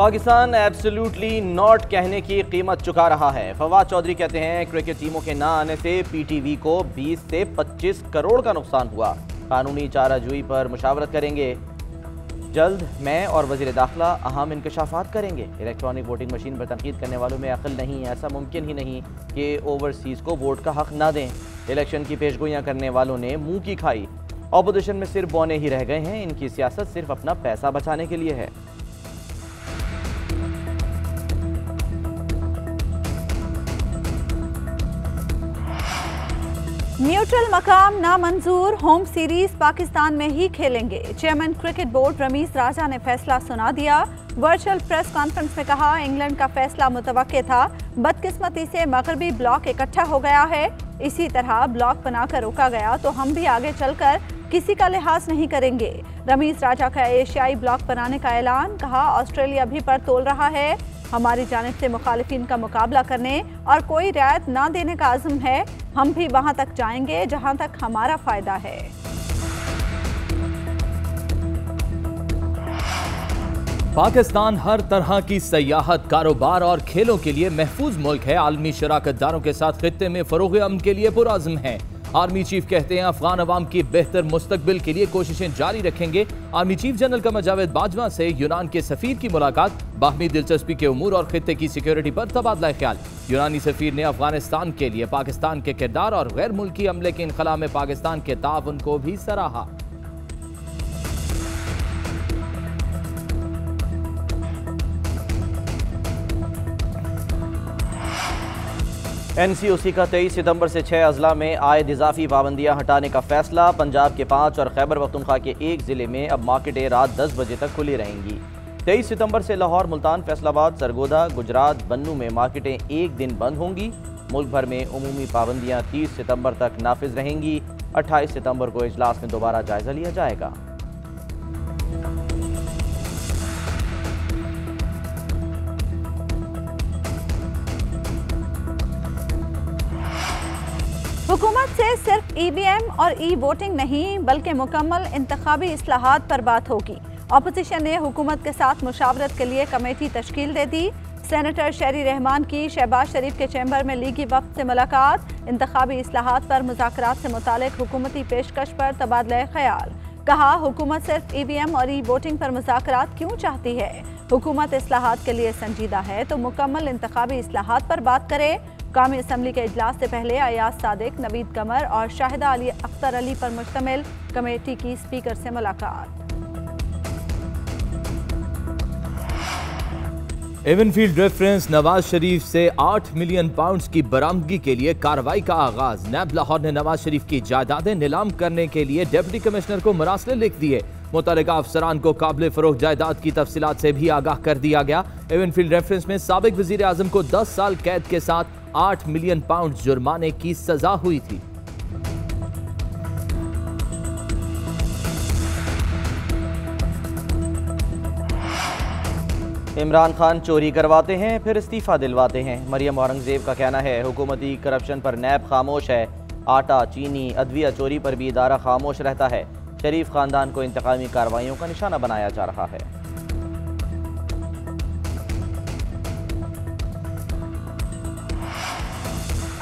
Pakistan absolutely not कहने की कीमत चुका रहा है। फवाद चौधरी कहते हैं क्रिकेट टीमों के ना आने से पीटीवी को 20 से 25 करोड़ का नुकसान हुआ। कानूनी चाराजोई पर मुशावरत करेंगे। जल्द मैं और वजीर दाखिला अहम इंकशाफात करेंगे। इलेक्ट्रॉनिक वोटिंग मशीन पर तनकीद करने वालों में अक्ल नहीं है। ऐसा मुमकिन ही नहीं कि ओवरसीज़ को वोट का हक ना दें। इलेक्शन की पेशगोइयाँ करने वालों ने मुंह की खाई। ऑपोजिशन में सिर्फ बौने ही रह गए हैं। इनकी सियासत सिर्फ अपना पैसा बचाने के लिए है। न्यूट्रल मकाम नामंजूर, होम सीरीज पाकिस्तान में ही खेलेंगे। चेयरमैन क्रिकेट बोर्ड रमीज राजा ने फैसला सुना दिया। वर्चुअल प्रेस कॉन्फ्रेंस में कहा, इंग्लैंड का फैसला मुतवक्के था, बदकिस्मती से मगरबी ब्लॉक इकट्ठा हो गया है। इसी तरह ब्लॉक बनाकर रोका गया तो हम भी आगे चलकर किसी का लिहाज नहीं करेंगे। रमीज राजा का एशियाई ब्लॉक बनाने का ऐलान। कहा, ऑस्ट्रेलिया भी पर तोल रहा है। हमारी जानिब से मुखालिफिन का मुकाबला करने और कोई रियायत ना देने का आज़म है। हम भी वहां तक जाएंगे जहां तक हमारा फायदा है। पाकिस्तान हर तरह की सयाहत, कारोबार और खेलों के लिए महफूज मुल्क है। आलमी शराकतदारों के साथ खित्ते में फरोग़ अमन के लिए पुरअज़्म है। आर्मी चीफ कहते हैं अफगान अवाम की बेहतर मुस्तकबिल के लिए कोशिशें जारी रखेंगे। Army chief general Qamar Javed Bajwa से यूनान के सफीर की मुलाकात। बाहमी दिलचस्पी के उमूर और खित्ते की सिक्योरिटी पर तबादला ख्याल। यूनानी सफीर ने अफगानिस्तान के लिए पाकिस्तान के किरदार और गैर मुल्की अमले के इनखला में पाकिस्तान के ताउन को भी सराहा। NCOC का 23 सितंबर से 6 अजला में आयद इजाफी पाबंदियां हटाने का फैसला। पंजाब के 5 और खैबर पख्तूनख्वा के 1 जिले में अब मार्केटें रात 10 बजे तक खुली रहेंगी। 23 सितंबर से लाहौर, मुल्तान, फैसलाबाद, सरगोदा, गुजरात, बन्नू में मार्केटें एक दिन बंद होंगी। मुल्क भर में उमूमी पाबंदियां 30 सितंबर तक नाफिज रहेंगी। 28 सितंबर को इजलास में दोबारा जायजा लिया जाएगा। हुकूमत से सिर्फ EVM और वोटिंग नहीं बल्कि मुकम्मल इंतखाबी इस्लाहात पर बात होगी। अपोजिशन ने हुकूमत के साथ मुशावरत के लिए कमेटी तश्कील दे दी। सेनेटर शहरी रहमान की शहबाज शरीफ के चैम्बर में लीगी वफ्द से मुलाकात। इंतखाबी इस्लाहात पर मुज़ाकरात से मुतालिक हुकूमती पेशकश पर तबादला ख्याल। कहा, हुकूमत सिर्फ EVM और वोटिंग पर मुज़ाकरात क्यों चाहती है? हुकूमत इस्लाहात के लिए संजीदा है तो मुकम्मल इंतखाबी इस्लाहात पर बात करे। कौमी असम्बली के इजलास से पहले अयाज सादिक, नवीद कमर और शाहिदा अली अख्तर अली पर मुश्तमिल कमेटी की स्पीकर से मुलाकात। एवनफील्ड रेफरेंस नवाज शरीफ से 8 मिलियन पाउंड्स की बरामदगी के लिए कार्रवाई का आगाज। नैब लाहौर ने नवाज शरीफ की जायदादें नीलाम करने के लिए डिप्टी कमिश्नर को मरासले लिख दिए। मुतल्लिका अफसरान को काबिल फरोख्त जायदाद की तफसीलात से भी आगाह कर दिया गया। एवनफील्ड रेफरेंस में साबिक वजीर आजम को 10 साल कैद के साथ 8 मिलियन पाउंड जुर्माने की सजा हुई थी। इमरान खान चोरी करवाते हैं फिर इस्तीफा दिलवाते हैं। मरियम औरंगजेब का कहना है हुकूमती करप्शन पर नैब खामोश है। आटा, चीनी, अदविया चोरी पर भी इदारा खामोश रहता है। शरीफ खानदान को इंतकामी कार्रवाइयों का निशाना बनाया जा रहा है।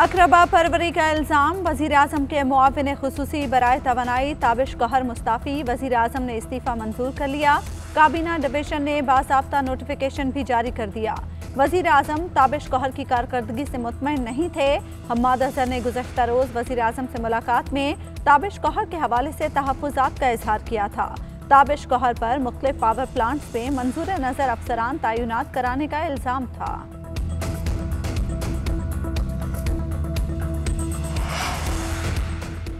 अकरबा परवरी का इल्ज़ाम। वज़ीर आज़म के मुआविन खुसूसी बराए तवानाई ताबिश गौहर मुस्ताफ़ी। वज़ीर आज़म ने इस्तीफ़ा मंजूर कर लिया। काबीना डिवीजन ने बाज़ाब्ता नोटिफिकेशन भी जारी कर दिया। वज़ीर आज़म ताबिश गौहर की कारकर्दगी से मुतमईन नहीं थे। हम्माद अज़हर ने गुज़श्ता रोज़ वज़ीर आज़म से मुलाकात में ताबिश गौहर के हवाले से तहफ़्फ़ुज़ात का इजहार किया था। ताबिश गौहर पर मुख्तलिफ पावर प्लांट्स में मंजूर नज़र अफसरान तैनात कराने का इल्ज़ाम था।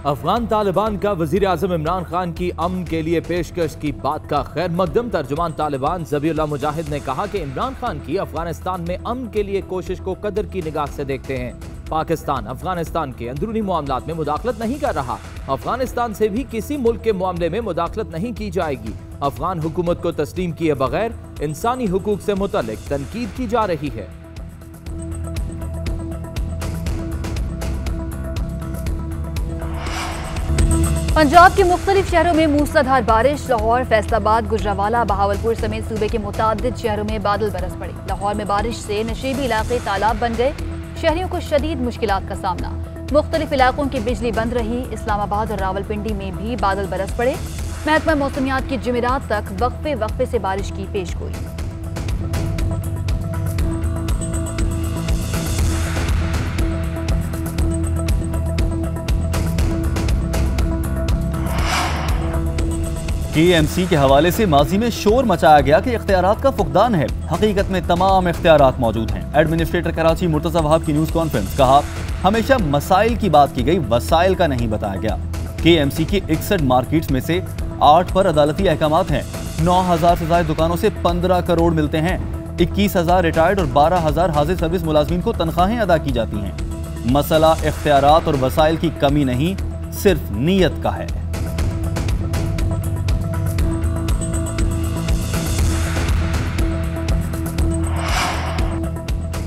अफगान तालिबान का वजीर आजम इमरान खान की अमन के लिए पेशकश की बात का खैर मकदम। तर्जुमान तालिबान ज़बीउल्लाह मुजाहिद ने कहा कि इमरान खान की अफगानिस्तान में अमन के लिए कोशिश को कदर की निगाह से देखते हैं। पाकिस्तान अफगानिस्तान के अंदरूनी मामलात में मुदाखलत नहीं कर रहा। अफगानिस्तान से भी किसी मुल्क के मामले में मुदाखलत नहीं की जाएगी। अफगान हुकूमत को तस्लीम किए बगैर इंसानी हुकूक से मुतल्लिक तनकीद की जा रही है। पंजाब के मुख्तलिफ शहरों में मूसलाधार बारिश। लाहौर, फैसलाबाद, गुजरावाला, बहावलपुर समेत सूबे के मुतादिद शहरों में बादल बरस पड़े। लाहौर में बारिश से नशीबी इलाके तालाब बन गए। शहरियों को शदीद मुश्किलात का सामना। मुख्तलिफ इलाकों की बिजली बंद रही। इस्लामाबाद और रावलपिंडी में भी बादल बरस पड़े। महकमा मौसमियात की जुमेरात तक वक्फे से बारिश की पेशगोई। KMC के हवाले से माजी में शोर मचाया गया कि इख्तियारात का फुकदान है। हकीकत में तमाम इख्तियारात मौजूद हैं। एडमिनिस्ट्रेटर कराची मुर्तज़ा वहाब की न्यूज़ कॉन्फ्रेंस। कहा, हमेशा मसाइल की बात की गई, वसाइल का नहीं बताया गया। KMC की 61 मार्केट्स में से 8 पर अदालती अहकामात हैं। 9,000 से ज़ायद दुकानों से 15 करोड़ मिलते हैं। 21,000 रिटायर्ड और 12,000 हाजिर सर्विस मुलाजमीन को तनख्वाहें अदा की जाती हैं। मसला इख्तियारात और वसाइल की कमी नहीं, सिर्फ नीयत का है।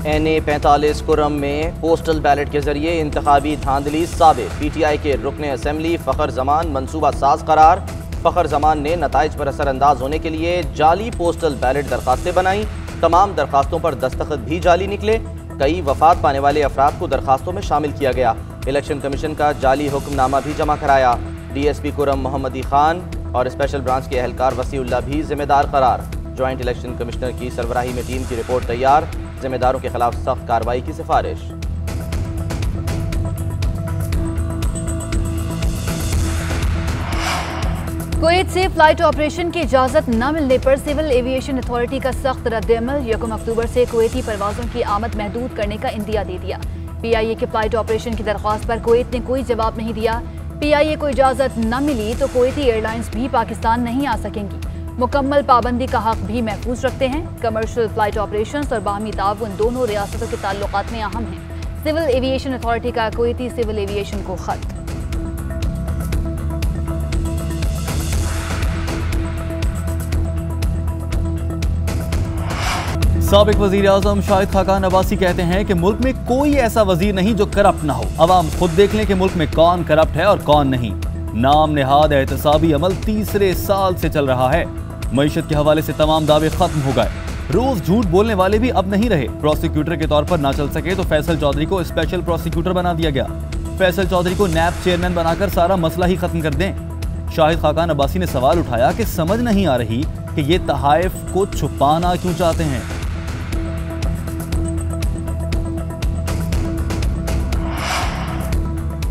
NA 45 कुरम में पोस्टल बैलेट के जरिए इंतखाबी धांधली साबित। PTI के रुकने असेंबली फ़खर जमान मनसूबा साज करार। फ़खर जमान ने नताइज पर असरअंदाज होने के लिए जाली पोस्टल बैलेट दरखास्तें बनाई। तमाम दरखास्तों पर दस्तखत भी जाली निकले। कई वफात पाने वाले अफराद को दरखास्तों में शामिल किया गया। इलेक्शन कमीशन का जाली हुक्मनामा भी जमा कराया। DSP कुरम मोहम्मदी खान और स्पेशल ब्रांच के एहलकार वसीउल्लाह भी जिम्मेदार करार। ज्वाइंट इलेक्शन कमिश्नर की सरबराही में टीम की रिपोर्ट तैयार। जिम्मेदारों के खिलाफ सख्त कार्रवाई की सिफारिश। कुवैत से फ्लाइट ऑपरेशन की इजाजत न मिलने पर सिविल एविएशन अथॉरिटी का सख्त रद्द-ए-अमल। 1 अक्टूबर से कुवैती परवाजों की आमद महदूद करने का इंदिया दे दिया। PIA के फ्लाइट ऑपरेशन की दरख्वास्त पर कुवैत ने कोई जवाब नहीं दिया। PIA को इजाजत न मिली तो कुवैती एयरलाइंस भी पाकिस्तान नहीं आ सकेंगी। मुकम्मल पाबंदी का हक भी महफूज रखते हैं। कमर्शियल फ्लाइट ऑपरेशंस और बाहमी ताउन दोनों रियासतों के ताल्लुकात में अहम हैं। सिविल एविएशन अथॉरिटी का कुवैती सिविल एविएशन को खत। साबिक वजीर आजम शाहिद खाकान अब्बासी कहते हैं कि मुल्क में कोई ऐसा वजीर नहीं जो करप्ट ना हो। अवाम खुद देख लें कि मुल्क में कौन करप्ट है और कौन नहीं। नाम नेहाद एहतसाबी अमल तीसरे साल से चल रहा है। मईशत के हवाले से तमाम दावे खत्म हो गए। रोज झूठ बोलने वाले भी अब नहीं रहे। प्रोसिक्यूटर के तौर पर ना चल सके तो फैसल चौधरी को स्पेशल प्रोसिक्यूटर बना दिया गया। फैसल चौधरी को नैब चेयरमैन बनाकर सारा मसला ही खत्म कर दें। शाहिद खाकान अब्बासी ने सवाल उठाया कि समझ नहीं आ रही कि ये तहाइफ को छुपाना क्यों चाहते हैं।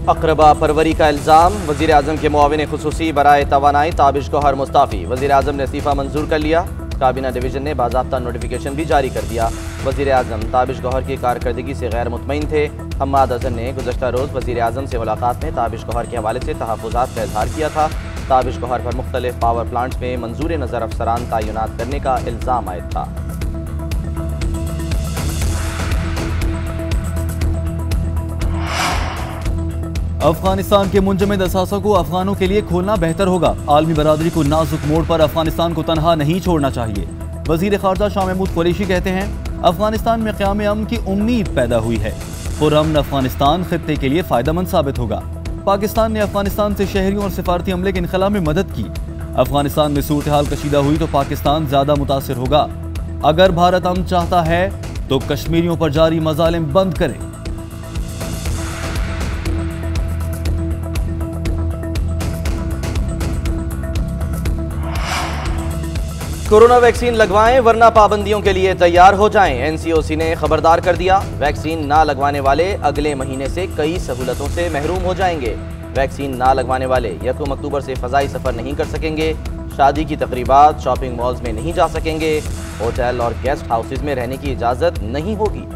अक़रबा परवरी का इल्ज़ाम। वज़ीर आज़म के मुआविन खुसूसी बराए तवानाई ताबिश गौहर मुस्ताफ़ी। वज़ीर आज़म ने इस्तीफ़ा मंजूर कर लिया। काबीना डिवीज़न ने बाज़ाब्ता नोटिफिकेशन भी जारी कर दिया। वज़ीर आज़म ताबिश गौहर की कारकर्दगी से गैर मुतमईन थे। हम्माद अज़हर ने गुज़श्ता रोज़ वज़ीर आज़म से मुलाकात में ताबिश गौहर के हवाले से तहफ़्फ़ुज़ात का इज़हार किया था। ताबिश गौहर पर मुख्तलिफ पावर प्लांट्स में मंजूर नज़र अफसरान तैनात करने का इल्ज़ाम आयद था। अफगानिस्तान के मुंजमद असासों को अफगानों के लिए खोलना बेहतर होगा। आलमी बरादरी को नाजुक मोड़ पर अफगानिस्तान को तनहा नहीं छोड़ना चाहिए। वजीर खारजा शाह महमूद कुरैशी कहते हैं, अफगानिस्तान में क़याम अमन की उम्मीद पैदा हुई है। पुरअमन अफगानिस्तान खित्ते के लिए फ़ायदेमंद साबित होगा। पाकिस्तान ने अफगानिस्तान से शहरियों और सिफारती अमले के इनखला में मदद की। अफगानिस्तान में सूरत हाल कशीदा हुई तो पाकिस्तान ज़्यादा मुतासिर होगा। अगर भारत अमन चाहता है तो कश्मीरियों पर जारी मजालिम बंद करे। कोरोना वैक्सीन लगवाएं वरना पाबंदियों के लिए तैयार हो जाएं। NCOC ने खबरदार कर दिया। वैक्सीन ना लगवाने वाले अगले महीने से कई सहूलतों से महरूम हो जाएंगे। वैक्सीन ना लगवाने वाले 1 अक्टूबर से फ़ज़ाई सफ़र नहीं कर सकेंगे। शादी की तकरीबात, शॉपिंग मॉल्स में नहीं जा सकेंगे। होटल और गेस्ट हाउसेज में रहने की इजाज़त नहीं होगी।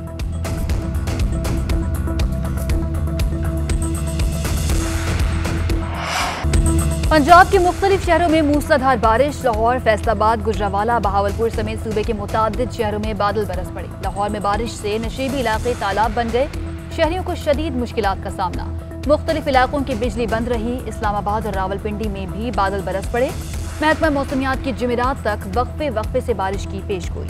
पंजाब के मुख्तलिफ शहरों में मूसलाधार बारिश। लाहौर, फैसलाबाद, गुजरावाला, बहावलपुर समेत सूबे के मुतादिद शहरों में बादल बरस पड़े। लाहौर में बारिश से नशीबी इलाके तालाब बन गए। शहरियों को शदीद मुश्किलात का सामना। मुख्तलिफ इलाकों की बिजली बंद रही। इस्लामाबाद और रावलपिंडी में भी बादल बरस पड़े। महकमा मौसमियात की जुमेरात तक वक्फे से बारिश की पेशगोई।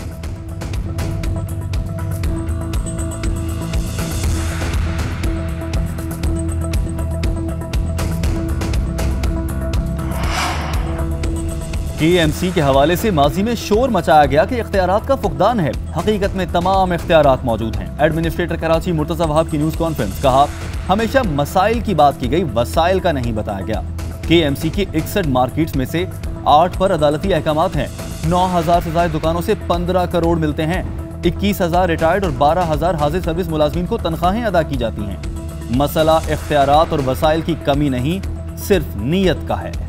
KMC के हवाले से माजी में शोर मचाया गया कि इख्तियारात का फुकदान है। हकीकत में तमाम इख्तियारात मौजूद हैं। एडमिनिस्ट्रेटर कराची मुर्तज़ा वहाब की न्यूज़ कॉन्फ्रेंस, कहा हमेशा मसाइल की बात की गई, वसाइल का नहीं बताया गया। KMC की 61 मार्केट्स में से 8 पर अदालती अहकामात हैं। 9,000 से ज्यादा दुकानों से 15 करोड़ मिलते हैं। 21,000 रिटायर्ड और 12,000 हाजिर सर्विस मुलाजमीन को तनख्वाहें अदा की जाती हैं। मसला इख्तियारात और वसाइल की कमी नहीं, सिर्फ नीयत का है।